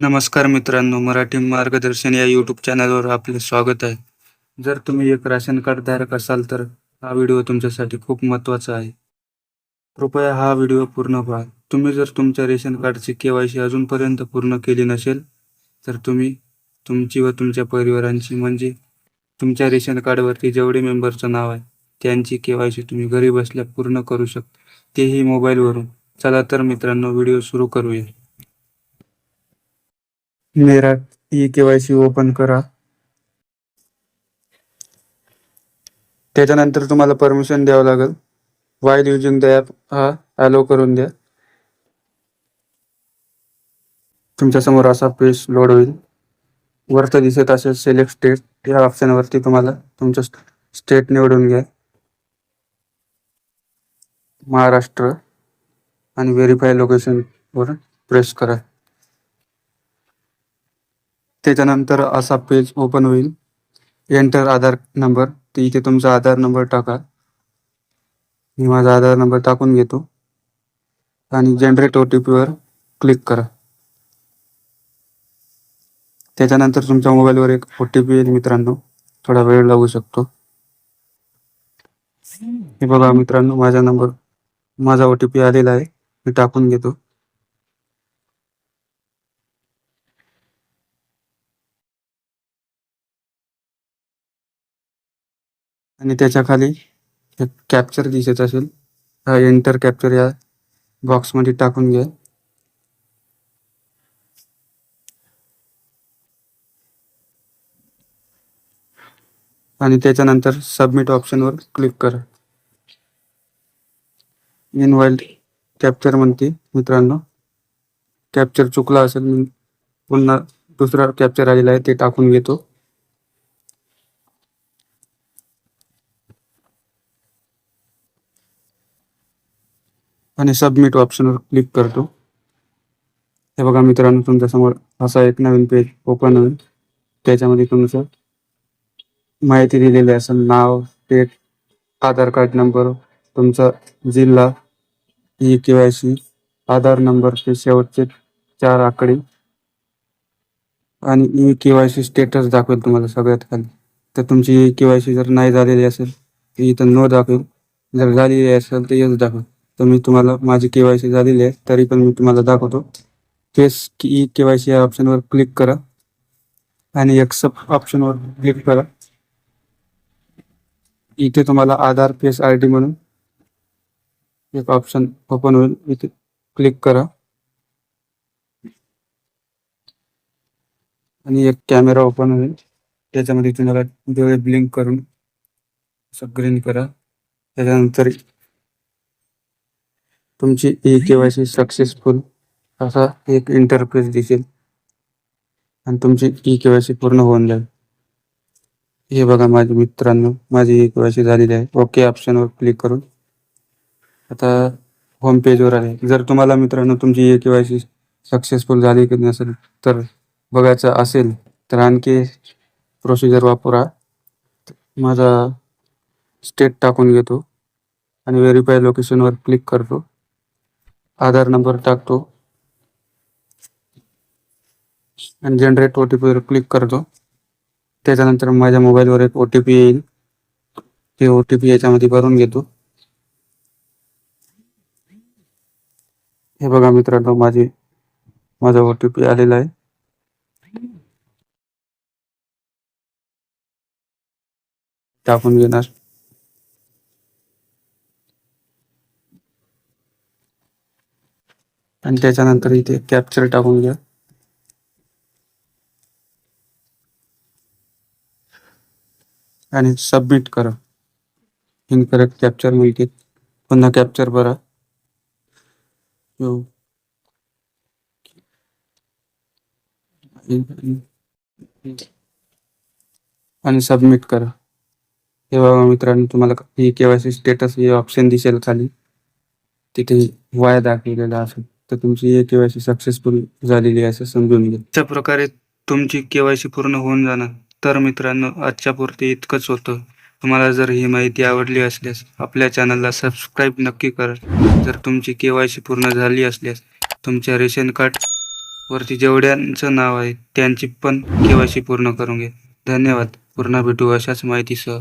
नमस्कार मित्रांनो, मराठी मार्गदर्शन या यूट्यूब चॅनलवर आपले स्वागत आहे. जर तुम्ही एक राशन कार्ड धारक असाल तर हा व्हिडिओ तुमच्यासाठी खूप महत्त्वाचा आहे. कृपया हा व्हिडिओ पूर्ण पहा. तुम्ही जर तुमच्या रेशन कार्डची केवायसी अजूनपर्यंत पूर्ण केली नसेल तर तुम्ही तुमची व तुमच्या परिवारांची म्हणजे तुमच्या रेशन कार्डवरती जेवढे मेंबरचं नाव आहे त्यांची केवायसी तुम्ही घरी बसल्या पूर्ण करू शकता, तेही मोबाईलवरून. चला तर मित्रांनो, व्हिडिओ सुरू करूया. मेरा ई-केवायसी ओपन करा. त्याच्यानंतर तुम्हाला परमिशन द्यावं लागेल. व्हाईल युजिंग द ॲप हा अॅलो करून द्या. तुमच्यासमोर असा पेज लोड होईल. वरती दिसत असेल सिलेक्ट स्टेट या ऑप्शनवरती तुम्हाला तुमचं स्टेट निवडून घ्या. महाराष्ट्र आणि व्हेरीफाय लोकेशनवर प्रेस करा. त्याच्यानंतर असा पेज ओपन होईल. एंटर आधार नंबर, तर इथे तुमचा आधार नंबर टाका. मी माझा आधार नंबर टाकून घेतो आणि जनरेट OTPवर क्लिक करा. त्याच्यानंतर तुमच्या मोबाईलवर एक OTP येईल मित्रांनो, थोडा वेळ लागू शकतो. हे बघा मित्रांनो, माझा OTP आलेला आहे, मी टाकून घेतो. आणि त्याच्या खाली एक कॅप्चर दिसत असेल, हा एंटर कॅप्चर या बॉक्समध्ये टाकून घ्या. आणि त्याच्यानंतर सबमिट ऑप्शनवर क्लिक करा. इनव्हॅलिड कॅप्चर म्हणते मित्रांनो, कॅप्चर चुकला असेल, मी पुन्हा दुसरा कॅप्चर आलेला आहे ते टाकून घेतो. आणि सबमिट ऑप्शनवर क्लिक करतो. हे बघा मित्रांनो, तुमच्यासमोर असा एक नवीन पेज ओपन होईल. त्याच्यामध्ये तुमचं माहिती दिलेली असेल, नाव, स्टेट, आधार कार्ड नंबर, तुमचा जिल्हा, ई-केवायसी, आधार नंबरचे शेवटचे 4 आकडे आणि ई-केवायसी स्टेटस दाखवेल तुम्हाला सगळ्यात खाली. तर तुमची ई-केवायसी जर नाही झालेली असेल तर इथं नो दाखवेल, जर झालेली असेल तर येस दाखवेल. तर मी तुम्हाला माझी केवायसी झालेली आहे तरी पण मी तुम्हाला दाखवतो. फेस ई-केवायसी या ऑप्शनवर क्लिक करा आणि एक्सेप्ट ऑप्शनवर क्लिक करा. इथे तुम्हाला आधार फेस ID म्हणून एक ऑप्शन ओपन होईल, इथे क्लिक करा आणि एक कॅमेरा ओपन होईल. त्याच्यामध्ये तुम्हाला डोळे ब्लिंक करून असं ग्रीन करा. त्याच्यानंतर तुमची ई-केवायसी सक्सेसफुल असा एक इंटरफेस दिसेल आणि तुमची ई-केवायसी पूर्ण होऊन जाईल. हे बघा माझ्या मित्रांनो, माझी ई-केवायसी झालेली आहे. ओके ऑप्शनवर क्लिक करून आता होम पेजवर आहे. जर तुम्हाला मित्रांनो तुमची ई-केवायसी सक्सेसफुल झाली की नसेल तर बघायचं असेल तर आणखी प्रोसिजर वापरा. माझा स्टेट टाकून घेतो आणि व्हेरीफाय लोकेशनवर क्लिक करतो. आधार नंबर टाकतो आणि जनरेट OTPवर क्लिक करतो. त्याच्यानंतर माझ्या मोबाईलवर एक OTP येईल, ते OTP याच्यामध्ये भरून घेतो. हे बघा मित्रांनो, माझा OTP आलेला आहे. टाकून घेणार आणि त्याच्यानंतर इथे कॅप्चर टाकून घ्या आणि सबमिट करा. इनकरेक्ट कॅप्चर मिळते, पुन्हा कॅप्चर भरा. आणि सबमिट करा. हे बघा मित्रांनो, तुम्हाला ही केवायसी स्टेटस हे ऑप्शन दिसेल खाली, तिथे वाय दाखवलेला असेल तर तुमची ही केवायसी सक्सेसफुल झालेली आहे असं समजून घ्या. अशा प्रकारे तुमची केवायसी पूर्ण होऊन जाणार. तर मित्रांनो, आजच्या पुरते इतकंच होतं. तुम्हाला जर ही माहिती आवडली असल्यास आपल्या चॅनलला सबस्क्राईब नक्की करा. जर तुमची केवायसी पूर्ण झाली असल्यास तुमच्या रेशन कार्ड वरती जेवढ्यांचं नाव आहे त्यांची पण केवायसी पूर्ण करून घ्या. धन्यवाद. पुन्हा भेटू अशाच माहितीसह.